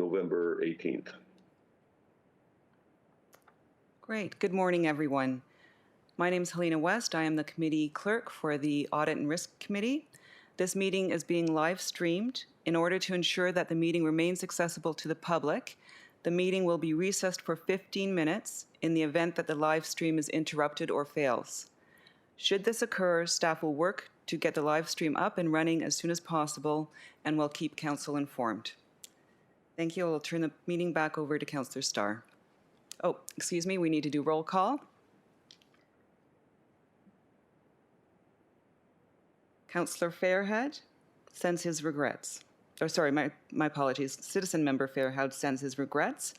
November 18th. Great. Good morning, everyone. My name is Helena West. I am the committee clerk for the Audit and Risk Committee. This meeting is being live streamed. In order to ensure that the meeting remains accessible to the public, the meeting will be recessed for 15 minutes in the event that the live stream is interrupted or fails. Should this occur, staff will work to get the live stream up and running as soon as possible and will keep Council informed. Thank you. I'll turn the meeting back over to Councillor Starr. Oh, excuse me, we need to do roll call. Councillor Fairhead sends his regrets. Oh, sorry, my apologies. Citizen Member Fairhead sends his regrets.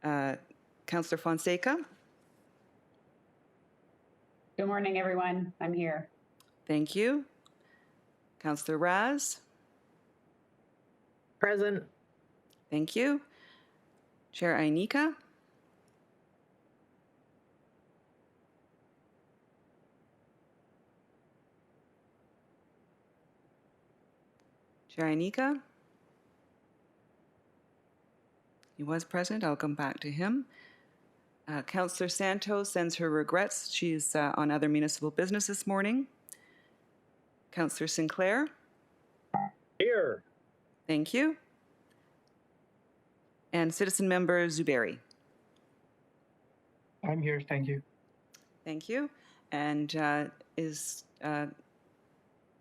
Councillor Fonseca. Good morning, everyone. I'm here. Thank you. Councillor Raz. Present. Thank you. Chair Ainika. Chair Ainika. He was present. I'll come back to him. Councillor Santos sends her regrets. She's on other municipal business this morning. Councillor Sinclair. Here. Thank you. And Citizen Member Zuberi. I'm here, thank you. Thank you. And is Chair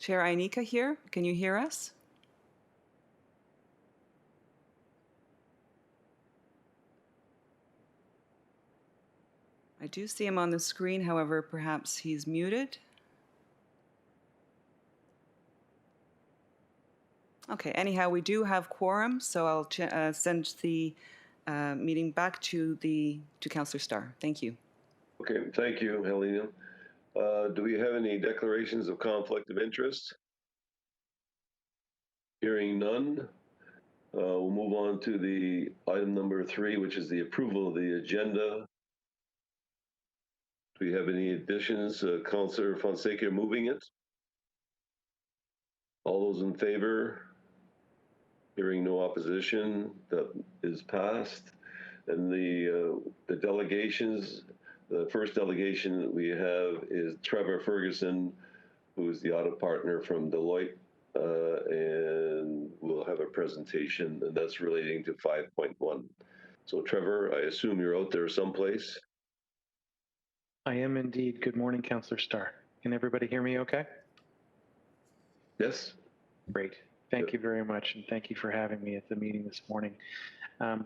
Ainika here? Can you hear us? I do see him on the screen, however, perhaps he's muted. Okay, anyhow, we do have quorum, so I'll send the meeting back to Councillor Starr. Thank you. Okay, thank you, Helena. Do we have any declarations of conflict of interest? Hearing none, we'll move on to the item number 3, which is the approval of the agenda. Do we have any additions? Councillor Fonseca moving it. All those in favor? Hearing no opposition, that is passed. And the delegations, the first delegation that we have is Trevor Ferguson, who is the audit partner from Deloitte, and we'll have a presentation, and that's relating to 5.1. So Trevor, I assume you're out there someplace? I am indeed. Good morning, Councillor Starr. Can everybody hear me okay? Yes. Great. Thank you very much, and thank you for having me at the meeting this morning.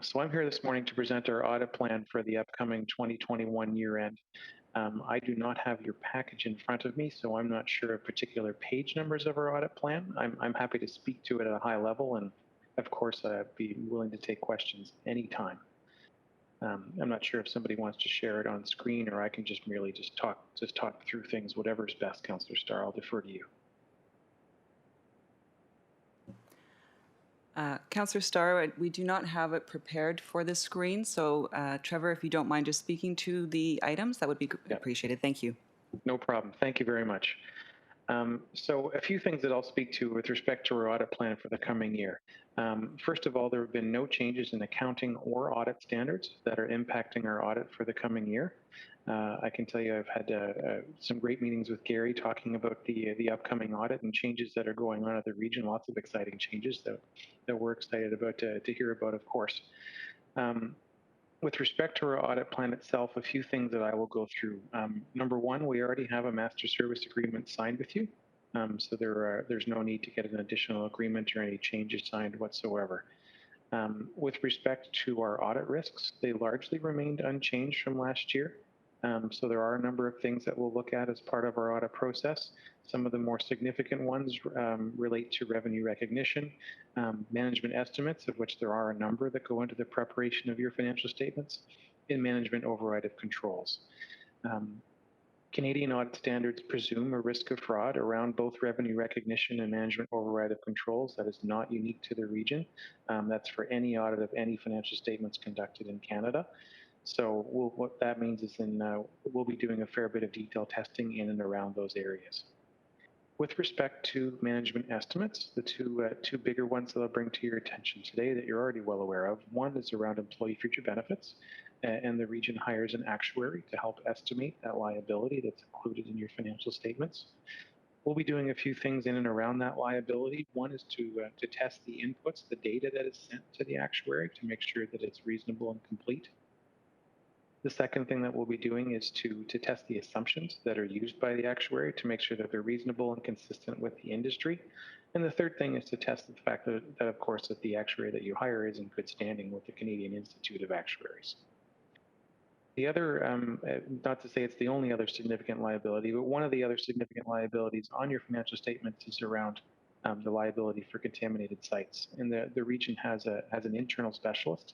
So I'm here this morning to present our audit plan for the upcoming 2021 year end. I do not have your package in front of me, so I'm not sure of particular page numbers of our audit plan. I'm happy to speak to it at a high level, and of course, I'd be willing to take questions anytime. I'm not sure if somebody wants to share it on screen, or I can just merely talk through things. Whatever's best, Councillor Starr. I'll defer to you. Councillor Starr, we do not have it prepared for the screen, so Trevor, if you don't mind just speaking to the items, that would be appreciated. Thank you. No problem. Thank you very much. So a few things that I'll speak to with respect to our audit plan for the coming year. First of all, there have been no changes in accounting or audit standards that are impacting our audit for the coming year. I can tell you I've had some great meetings with Gary talking about the upcoming audit and changes that are going on at the region, lots of exciting changes that we're excited about to hear about, of course. With respect to our audit plan itself, a few things that I will go through. Number one, we already have a master service agreement signed with you. So there's no need to get an additional agreement or any changes signed whatsoever. With respect to our audit risks, they largely remained unchanged from last year. So there are a number of things that we'll look at as part of our audit process. Some of the more significant ones relate to revenue recognition, management estimates, of which there are a number that go into the preparation of your financial statements, and management override of controls. Canadian audit standards presume a risk of fraud around both revenue recognition and management override of controls. That is not unique to the region. That's for any audit of any financial statements conducted in Canada. So what that means is then we'll be doing a fair bit of detailed testing in and around those areas. With respect to management estimates, the two bigger ones that I'll bring to your attention today that you're already well aware of, one is around employee future benefits, and the region hires an actuary to help estimate that liability that's included in your financial statements. We'll be doing a few things in and around that liability. One is to test the inputs, the data that is sent to the actuary to make sure that it's reasonable and complete. The second thing that we'll be doing is to test the assumptions that are used by the actuary to make sure that they're reasonable and consistent with the industry. And the third thing is to test the fact that of course, that the actuary that you hire is in good standing with the Canadian Institute of Actuaries. The other, not to say it's the only other significant liability, but one of the other significant liabilities on your financial statements is around the liability for contaminated sites. And the region has an internal specialist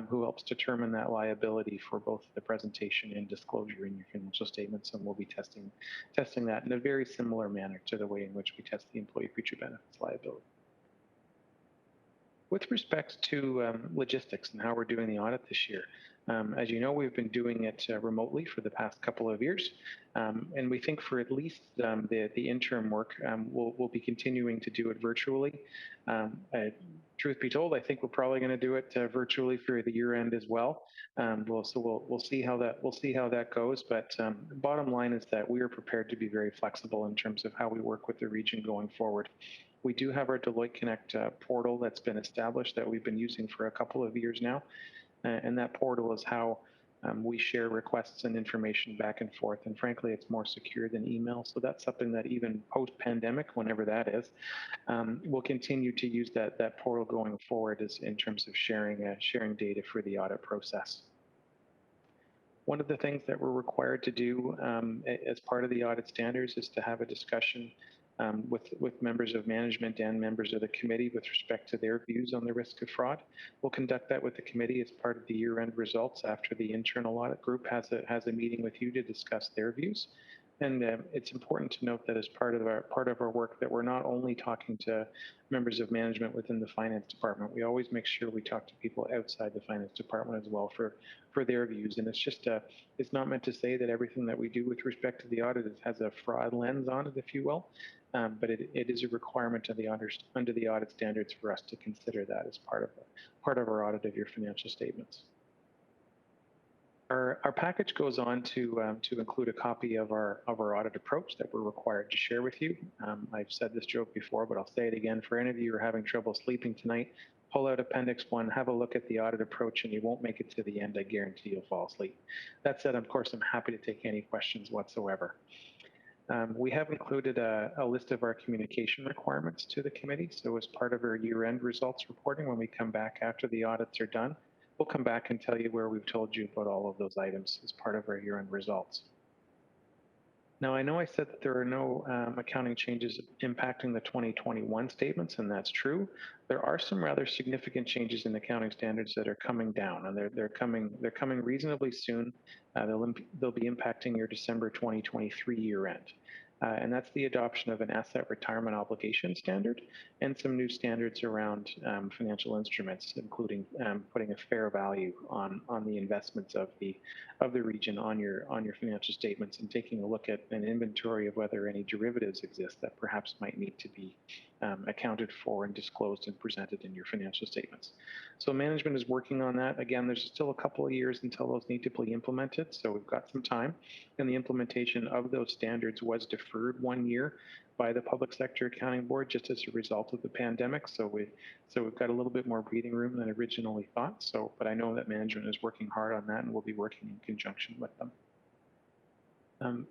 who helps determine that liability for both the presentation and disclosure in your financial statements. And we'll be testing that in a very similar manner to the way in which we test the employee future benefits liability. With respect to logistics and how we're doing the audit this year, as you know, we've been doing it remotely for the past couple of years, and we think for at least the interim work, we'll be continuing to do it virtually. Truth be told, I think we're probably going to do it virtually for the year end as well. We'll see how that goes. But bottom line is that we are prepared to be very flexible in terms of how we work with the region going forward. We do have our Deloitte Connect portal that's been established that we've been using for a couple of years now. And that portal is how we share requests and information back and forth. And frankly, it's more secure than email. So that's something that even post-pandemic, whenever that is, we'll continue to use that portal going forward in terms of sharing data for the audit process. One of the things that we're required to do as part of the audit standards is to have a discussion with members of management and members of the committee with respect to their views on the risk of fraud. We'll conduct that with the committee as part of the year-end results after the internal audit group has a meeting with you to discuss their views. And it's important to note that as part of our work that we're not only talking to members of management within the finance department. We always make sure we talk to people outside the finance department as well for their views. And it's not meant to say that everything that we do with respect to the audit has a fraud lens on it, if you will. But it is a requirement under the audit standards for us to consider that as part of our audit of your financial statements. Our package goes on to include a copy of our audit approach that we're required to share with you. I've said this joke before, but I'll say it again. For any of you who are having trouble sleeping tonight, pull out Appendix 1, have a look at the audit approach, and you won't make it to the end. I guarantee you'll fall asleep. That said, of course, I'm happy to take any questions whatsoever. We have included a list of our communication requirements to the committee. So as part of our year-end results reporting, when we come back after the audits are done, we'll come back and tell you where we've told you about all of those items as part of our year-end results. Now, I know I said that there are no accounting changes impacting the 2021 statements, and that's true. There are some rather significant changes in accounting standards that are coming down, and they're coming reasonably soon. They'll be impacting your December 2023 year end. And that's the adoption of an asset retirement obligation standard and some new standards around financial instruments, including putting a fair value on the investments of the region on your financial statements and taking a look at an inventory of whether any derivatives exist that perhaps might need to be accounted for and disclosed and presented in your financial statements. So management is working on that. Again, there's still a couple of years until those need to be implemented, so we've got some time. And the implementation of those standards was deferred 1 year by the Public Sector Accounting Board just as a result of the pandemic. So we've got a little bit more breathing room than originally thought. But I know that management is working hard on that, and we'll be working in conjunction with them.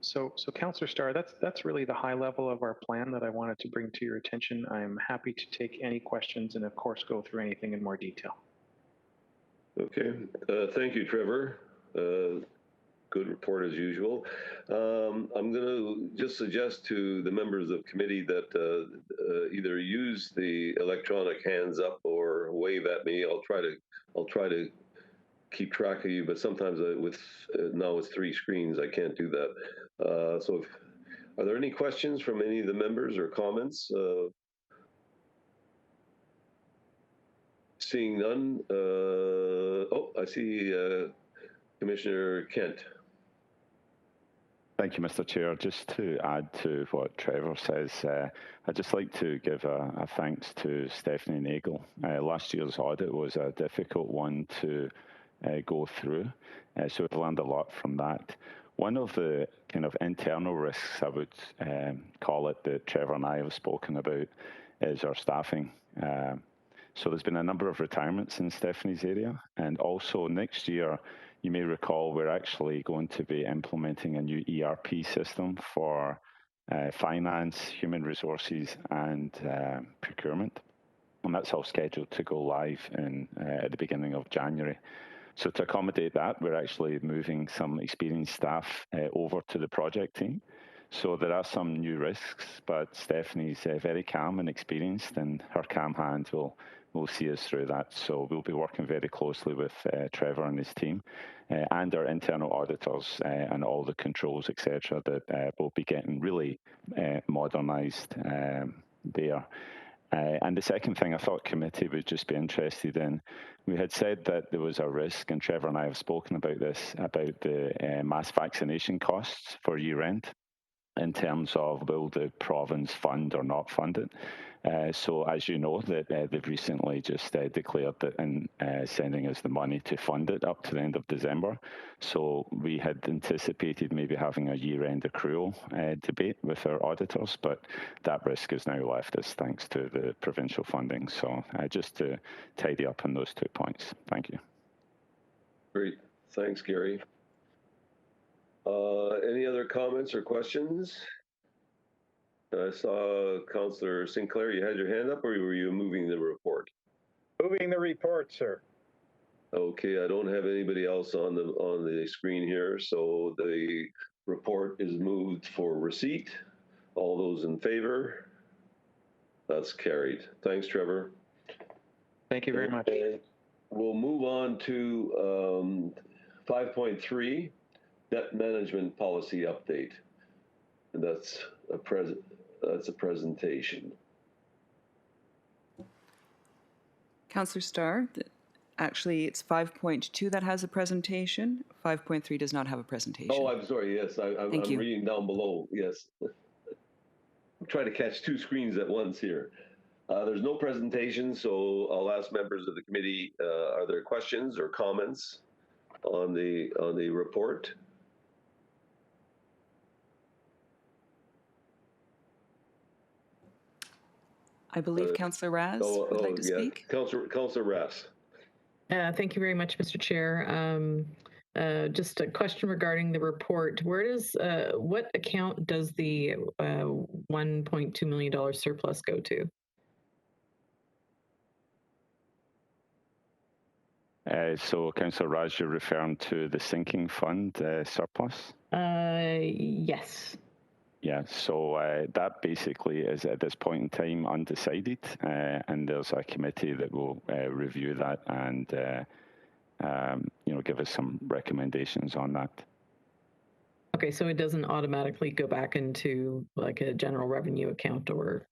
So Councillor Starr, that's really the high level of our plan that I wanted to bring to your attention. I'm happy to take any questions and, of course, go through anything in more detail. Okay, thank you, Trevor. Good report as usual. I'm going to just suggest to the members of committee that either use the electronic hands up or wave at me. I'll try to keep track of you, but sometimes now with 3 screens, I can't do that. Are there any questions from any of the members or comments? Seeing none. I see Commissioner Kent. Thank you, Mr. Chair. Just to add to what Trevor says, I'd just like to give a thanks to Stephanie Nagel. Last year's audit was a difficult one to go through, so we've learned a lot from that. One of the kind of internal risks, I would call it, that Trevor and I have spoken about is our staffing. So there's been a number of retirements in Stephanie's area, and also next year, you may recall we're actually going to be implementing a new ERP system for finance, human resources, and procurement. And that's all scheduled to go live at the beginning of January. So to accommodate that, we're actually moving some experienced staff over to the project team. So there are some new risks, but Stephanie's very calm and experienced, and her calm hand will see us through that. So we'll be working very closely with Trevor and his team and our internal auditors and all the controls, etc., that will be getting really modernised there. And the second thing I thought committee would just be interested in, we had said that there was a risk, and Trevor and I have spoken about this, about the mass vaccination costs for year end, in terms of will the province fund or not fund it. So as you know, that they've recently just declared that in sending us the money to fund it up to the end of December. So we had anticipated maybe having a year-end accrual debate with our auditors, but that risk has now left us thanks to the provincial funding. So just to tidy up on those 2 points. Thank you. Great. Thanks, Gary. Any other comments or questions? I saw Councillor Sinclair, you had your hand up, or were you moving the report? Moving the report, sir. Okay, I don't have anybody else on the screen here, so the report is moved for receipt. All those in favor? That's carried. Thanks, Trevor. Thank you very much. We'll move on to 5.3, debt management policy update. And that's a presentation. Councillor Starr, actually it's 5.2 that has a presentation. 5.3 does not have a presentation. Oh, I'm sorry. Yes, I'm reading down below. Yes. I'm trying to catch two screens at once here. There's no presentation, so I'll ask members of the committee, are there questions or comments on the report? I believe Councillor Raz would like to speak. Councillor Raz. Thank you very much, Mr. Chair. Just a question regarding the report. What account does the $1.2 million surplus go to? So, Councillor Raz, you're referring to the sinking fund surplus? Yes. Yeah, so that basically is at this point in time undecided, and there's a committee that will review that and give us some recommendations on that. Okay, so it doesn't automatically go back into like a general revenue account, or?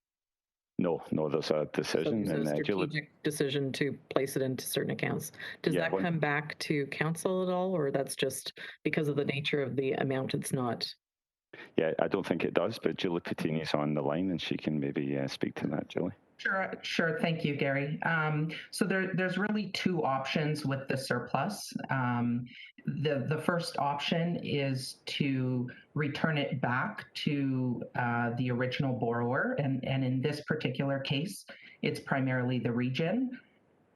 No, there's a decision. So there's a strategic decision to place it into certain accounts. Does that come back to council at all, or that's just because of the nature of the amount it's not? Yeah, I don't think it does, but Julie Pettini's on the line and she can maybe speak to that, Julie. Sure. Thank you, Gary. So there's really two options with the surplus. The first option is to return it back to the original borrower, and in this particular case, it's primarily the region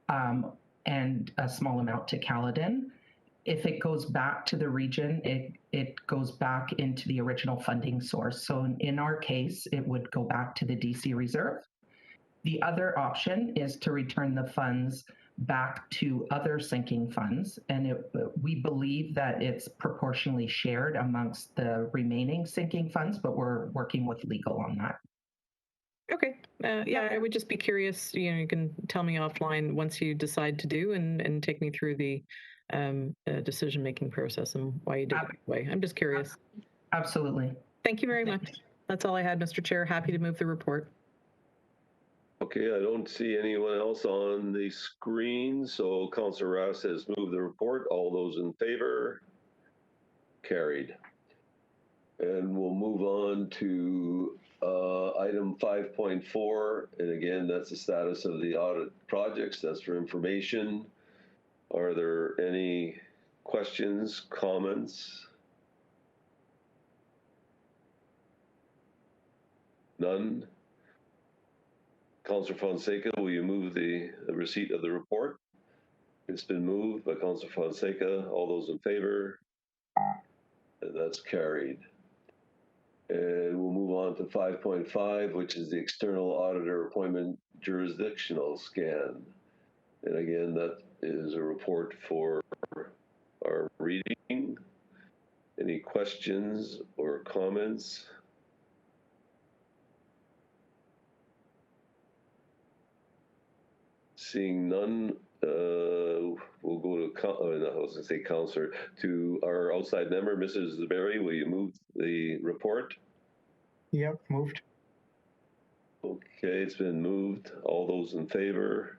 and a small amount to Caledon. If it goes back to the region, it goes back into the original funding source. So in our case, it would go back to the DC Reserve. The other option is to return the funds back to other sinking funds. And we believe that it's proportionally shared amongst the remaining sinking funds, but we're working with legal on that. Okay. Yeah, I would just be curious. You can tell me offline once you decide to do and take me through the decision-making process and why you did it that way. I'm just curious. Absolutely. Thank you very much. That's all I had, Mr. Chair. Happy to move the report. Okay, I don't see anyone else on the screen, so Councillor Rouse has moved the report. All those in favor? Carried. And we'll move on to item 5.4. And again, that's the status of the audit projects. That's for information. Are there any questions, comments? None? Councillor Fonseca, will you move the receipt of the report? It's been moved by Councillor Fonseca. All those in favor? And that's carried. And we'll move on to 5.5, which is the external auditor appointment jurisdictional scan. And again, that is a report for our reading. Any questions or comments? Seeing none, we'll go to, I was going to say Councillor, to our outside member, Mrs. Zuberi. Will you move the report? Yep, moved. Okay, it's been moved. All those in favor?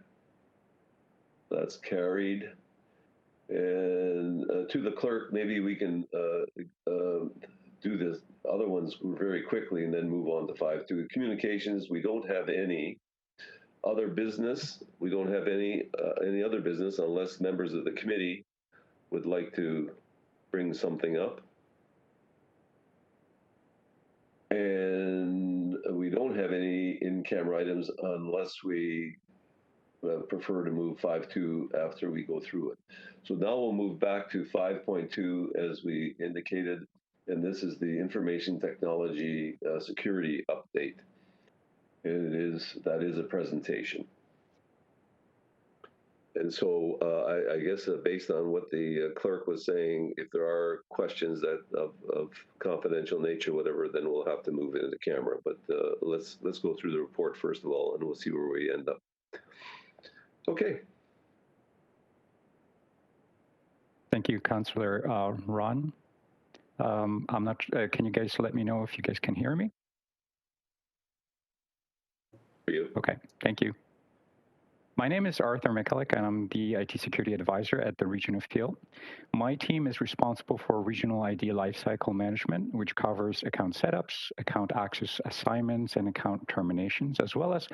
That's carried. And to the clerk, maybe we can do the other ones very quickly and then move on to 5.2. Communications, we don't have any. Other business, we don't have any other business unless members of the committee would like to bring something up. And we don't have any in-camera items unless we prefer to move 5.2 after we go through it. So now we'll move back to 5.2 as we indicated, and this is the information technology security update. And that is a presentation. And so I guess based on what the clerk was saying, if there are questions that of confidential nature, whatever, then we'll have to move it into camera. But let's go through the report first of all, and we'll see where we end up. Okay. Thank you, Councillor Ron. I'm not. Can you guys let me know if you guys can hear me? For you. Okay. Thank you. My name is Arthur McCulloch, and I'm the IT security advisor at the Region of Peel. My team is responsible for regional ID lifecycle management, which covers account setups, account access assignments, and account terminations, as well as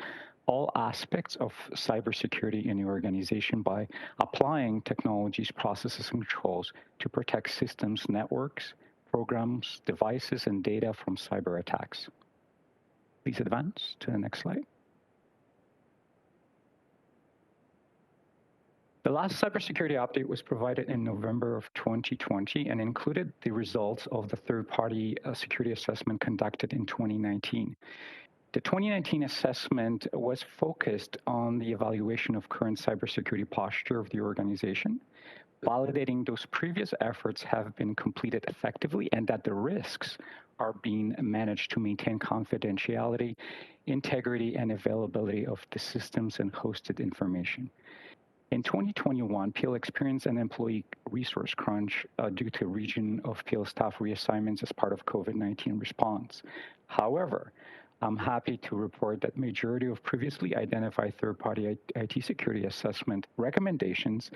all aspects of cybersecurity in the organization by applying technologies, processes, and controls to protect systems, networks, programs, devices, and data from cyber attacks. Please advance to the next slide. The last cybersecurity update was provided in November of 2020 and included the results of the third-party security assessment conducted in 2019. The 2019 assessment was focused on the evaluation of current cybersecurity posture of the organization, validating those previous efforts have been completed effectively and that the risks are being managed to maintain confidentiality, integrity, and availability of the systems and hosted information. In 2021, Peel experienced an employee resource crunch due to Region of Peel staff reassignments as part of COVID-19 response. However, I'm happy to report that majority of previously identified third-party IT security assessment recommendations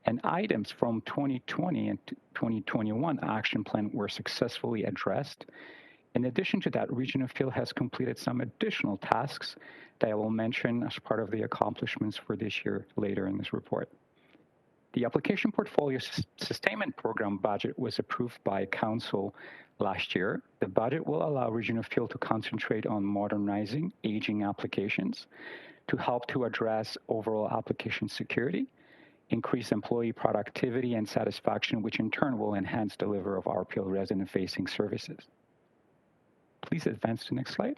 and items from 2020 and 2021 action plan were successfully addressed. In addition to that, Region of Peel has completed some additional tasks that I will mention as part of the accomplishments for this year later in this report. The Application Portfolio Sustainment Program budget was approved by Council last year. The budget will allow Region of Peel to concentrate on modernizing aging applications to help to address overall application security, increase employee productivity and satisfaction, which in turn will enhance delivery of our Peel resident-facing services. Please advance to the next slide.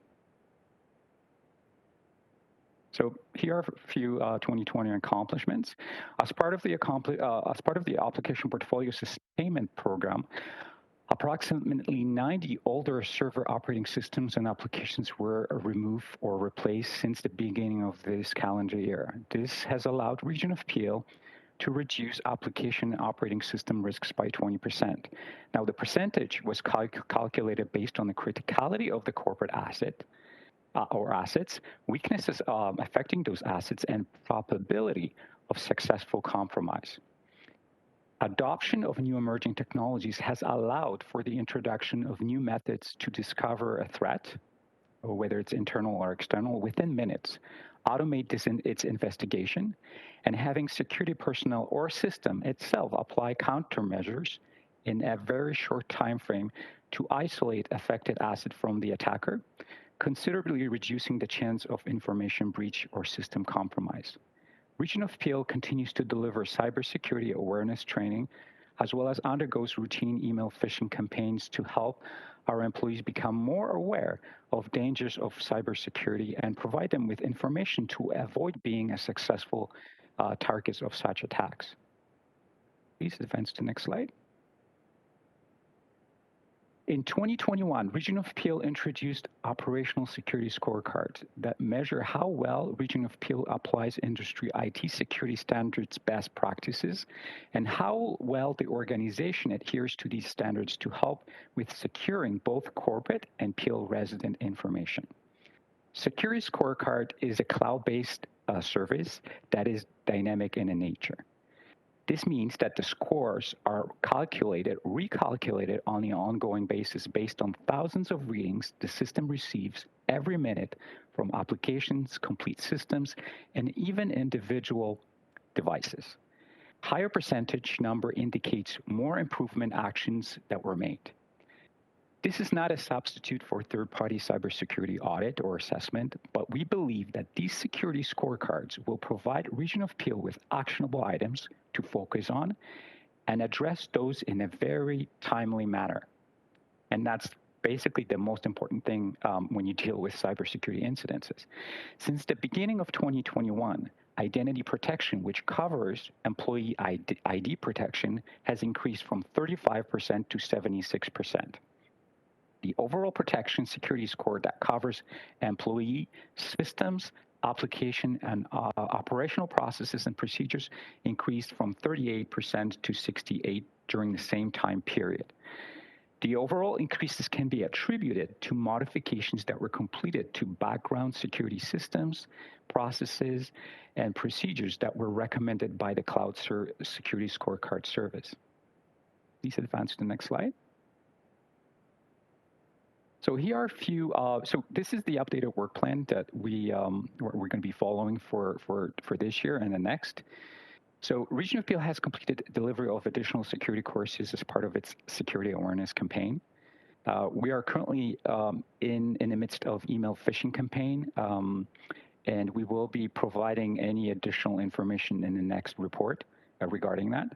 So here are a few 2020 accomplishments. As part of the Application Portfolio Sustainment Program, approximately 90 older server operating systems and applications were removed or replaced since the beginning of this calendar year. This has allowed Region of Peel to reduce application operating system risks by 20%. Now, the percentage was calculated based on the criticality of the corporate asset or assets, weaknesses affecting those assets, and probability of successful compromise. Adoption of new emerging technologies has allowed for the introduction of new methods to discover a threat, or whether it's internal or external, within minutes, automate its investigation, and having security personnel or system itself apply countermeasures in a very short time frame to isolate affected asset from the attacker, considerably reducing the chance of information breach or system compromise. Region of Peel continues to deliver cybersecurity awareness training, as well as undergoes routine email phishing campaigns to help our employees become more aware of dangers of cybersecurity and provide them with information to avoid being a successful targets of such attacks. Please advance to the next slide. In 2021, Region of Peel introduced operational security scorecards that measure how well Region of Peel applies industry IT security standards best practices and how well the organization adheres to these standards to help with securing both corporate and Peel resident information. Security Scorecard is a cloud-based service that is dynamic in nature. This means that the scores are recalculated on an ongoing basis based on thousands of readings the system receives every minute from applications, complete systems, and even individual devices. Higher percentage number indicates more improvement actions that were made. This is not a substitute for third-party cybersecurity audit or assessment, but we believe that these security scorecards will provide Region of Peel with actionable items to focus on and address those in a very timely manner. And that's basically the most important thing when you deal with cybersecurity incidences. Since the beginning of 2021, identity protection, which covers employee ID protection, has increased from 35% to 76%. The overall protection security score that covers employee systems, application, and operational processes and procedures increased from 38% to 68% during the same time period. The overall increases can be attributed to modifications that were completed to background security systems, processes, and procedures that were recommended by the Cloud Security Scorecard service. Please advance to the next slide. So here are a few, so this is the updated work plan that we're going to be following for this year and the next. So Region of Peel has completed delivery of additional security courses as part of its security awareness campaign. We are currently in the midst of email phishing campaign, and we will be providing any additional information in the next report regarding that.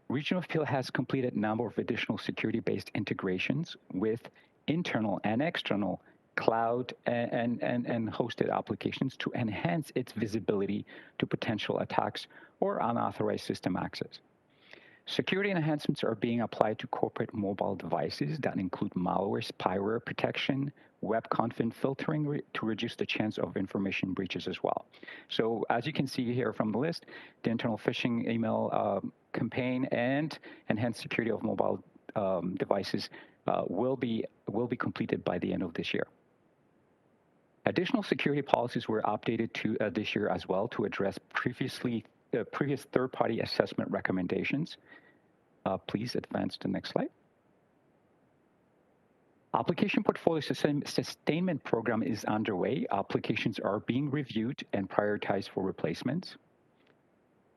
Region of Peel has completed a number of additional security-based integrations with internal and external cloud and hosted applications to enhance its visibility to potential attacks or unauthorized system access. Security enhancements are being applied to corporate mobile devices that include malware, spyware protection, web content filtering to reduce the chance of information breaches as well. So as you can see here from the list, the internal phishing email campaign and enhanced security of mobile devices will be completed by the end of this year. Additional security policies were updated to this year as well to address previous third-party assessment recommendations. Please advance to the next slide. Application portfolio sustainment program is underway. Applications are being reviewed and prioritized for replacements.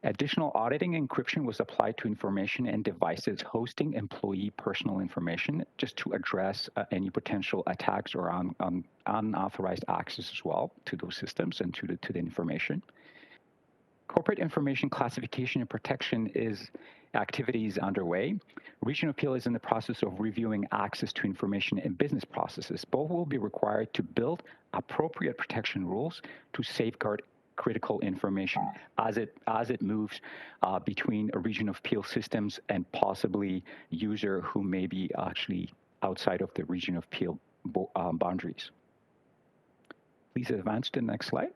Additional auditing encryption was applied to information and devices hosting employee personal information just to address any potential attacks or unauthorized access as well to those systems and to the information. Corporate information classification and protection activities underway. Region of Peel is in the process of reviewing access to information and business processes. Both will be required to build appropriate protection rules to safeguard critical information as it moves between a Region of Peel systems and possibly user who may be actually outside of the Region of Peel boundaries. Please advance to the next slide.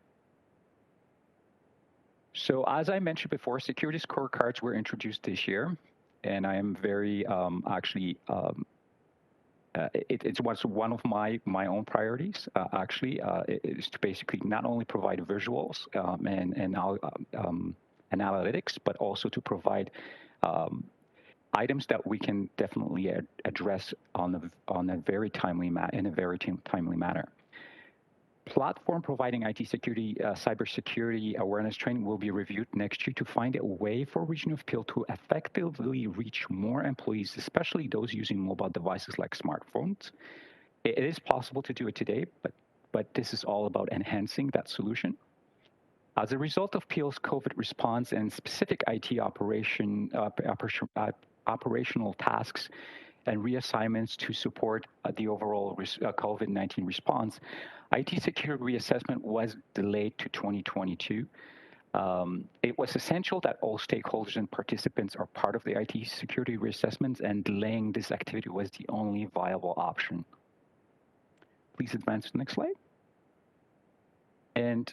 So as I mentioned before, security scorecards were introduced this year, and I am very it's one of my own priorities. Is to basically not only provide visuals and analytics, but also to provide items that we can definitely address in a very timely manner. Platform providing IT security, cybersecurity awareness training will be reviewed next year to find a way for Region of Peel to effectively reach more employees, especially those using mobile devices like smartphones. It is possible to do it today, but this is all about enhancing that solution. As a result of Peel's COVID response and specific IT operational tasks and reassignments to support the overall COVID-19 response, IT security reassessment was delayed to 2022. It was essential that all stakeholders and participants are part of the IT security reassessments, and delaying this activity was the only viable option. Please advance to the next slide. And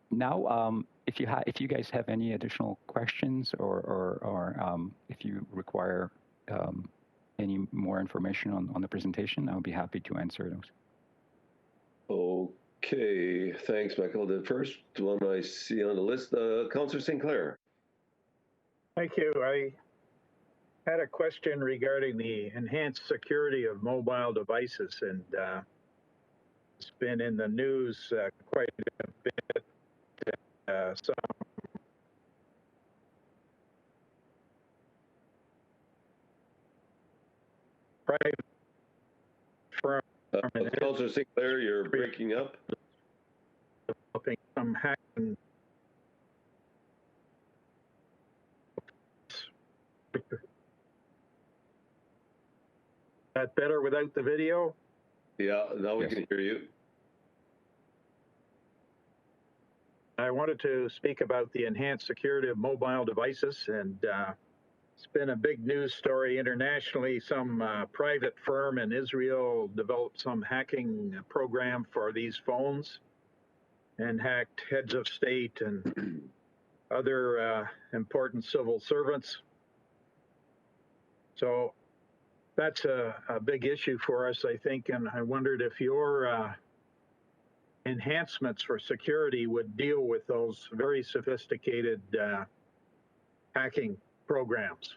now, if you guys have any additional questions or if you require any more information on the presentation, I'll be happy to answer those. Okay, thanks, Michael. The first one I see on the list, Councillor Sinclair. Thank you. I had a question regarding the enhanced security of mobile devices, and it's been in the news quite a bit. Some private firm Councillor Sinclair, you're breaking up. developing some hacking. That better without the video? Yeah, now we can hear you. I wanted to speak about the enhanced security of mobile devices, and it's been a big news story internationally. Some private firm in Israel developed some hacking program for these phones and hacked heads of state and other important civil servants. So that's a big issue for us, I think, and I wondered if your enhancements for security would deal with those very sophisticated hacking programs.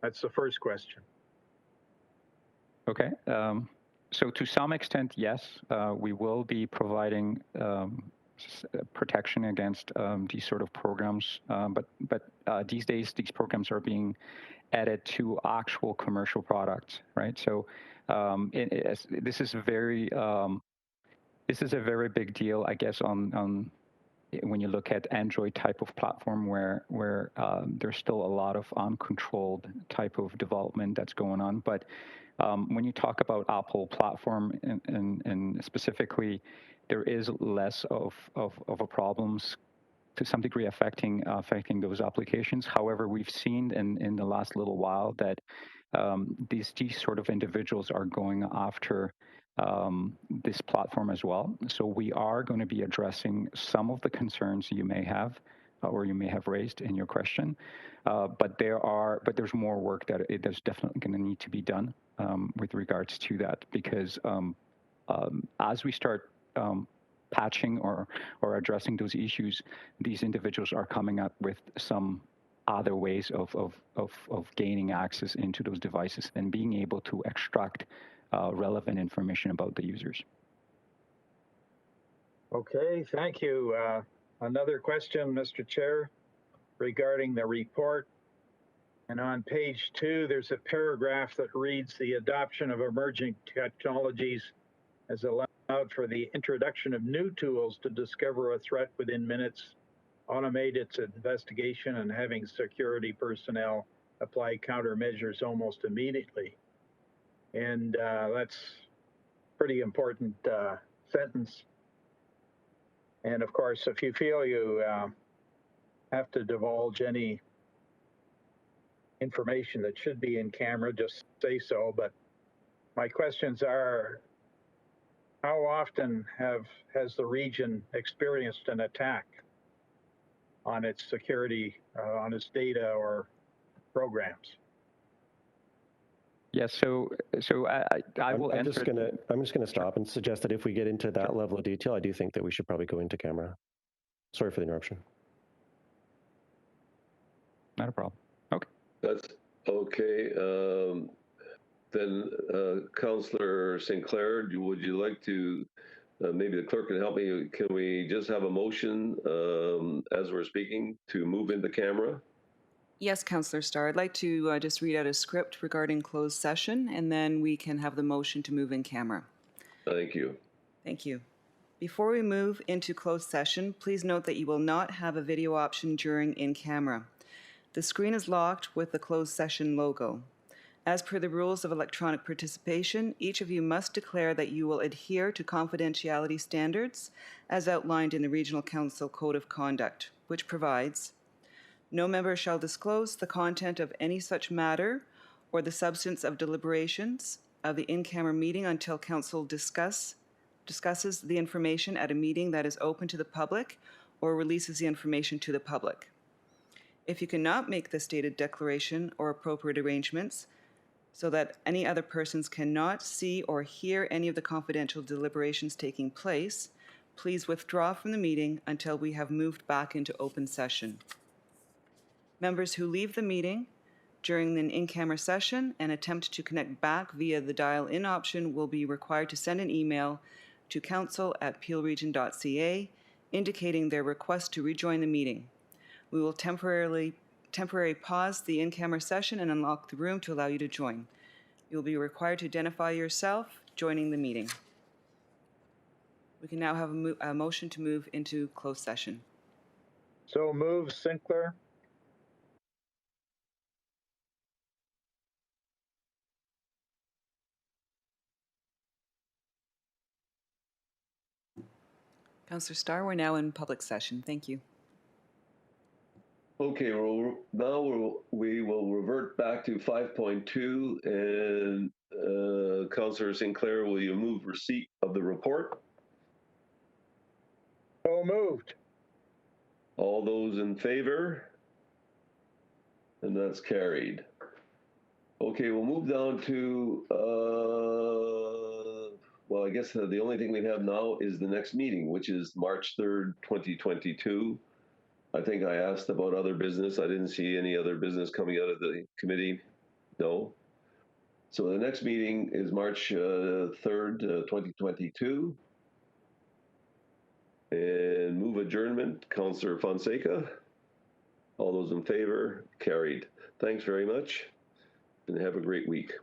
That's the first question. Okay. So to some extent, yes, we will be providing protection against these sort of programs. But these days, these programs are being added to actual commercial products, right? So this is a very big deal, I guess, on when you look at Android type of platform where there's still a lot of uncontrolled type of development that's going on. But when you talk about Apple platform and specifically, there is less of a problems to some degree affecting those applications. However, we've seen in the last little while that these sort of individuals are going after this platform as well. So we are going to be addressing some of the concerns you may have or you may have raised in your question. But there's more work that's definitely going to need to be done with regards to that, because as we start patching or addressing those issues, these individuals are coming up with some other ways of gaining access into those devices and being able to extract relevant information about the users. Okay, thank you. Another question, Mr. Chair, regarding the report. And on page 2, there's a paragraph that reads, the adoption of emerging technologies has allowed for the introduction of new tools to discover a threat within minutes, automate its investigation, and having security personnel apply countermeasures almost immediately. And that's a pretty important sentence. And of course, if you feel you have to divulge any information that should be in camera, just say so. But my questions are, how often has the region experienced an attack on its security, on its data or programs? Yeah, so I will. I'm just gonna stop and suggest that if we get into that level of detail, I do think that we should probably go into camera. Sorry for the interruption. Not a problem. Okay. That's okay. Then, Councillor Sinclair, would you like to, maybe the clerk can help me, can we just have a motion as we're speaking to move into camera? Yes, Councillor Starr. I'd like to just read out a script regarding closed session, and then we can have the motion to move in camera. Thank you. Thank you. Before we move into closed session, please note that you will not have a video option during in camera. The screen is locked with the closed session logo. As per the rules of electronic participation, each of you must declare that you will adhere to confidentiality standards as outlined in the Regional Council Code of Conduct, which provides, no member shall disclose the content of any such matter or the substance of deliberations of the in-camera meeting until Council discusses the information at a meeting that is open to the public or releases the information to the public. If you cannot make the stated declaration or appropriate arrangements so that any other persons cannot see or hear any of the confidential deliberations taking place, please withdraw from the meeting until we have moved back into open session. Members who leave the meeting during an in-camera session and attempt to connect back via the dial-in option will be required to send an email to council@peelregion.ca indicating their request to rejoin the meeting. We will temporarily pause the in-camera session and unlock the room to allow you to join. You will be required to identify yourself joining the meeting. We can now have a motion to move into closed session. So move, Sinclair. Councillor Starr, we're now in public session. Thank you. Okay, well, now we will revert back to 5.2 and Councillor Sinclair, will you move receipt of the report? So moved. All those in favor? And that's carried. Okay, we'll move down to, well, I guess the only thing we have now is the next meeting, which is March 3rd, 2022. I think I asked about other business. I didn't see any other business coming out of the committee. No. So the next meeting is March 3rd, 2022. And move adjournment, Councillor Fonseca. All those in favor, carried. Thanks very much and have a great week.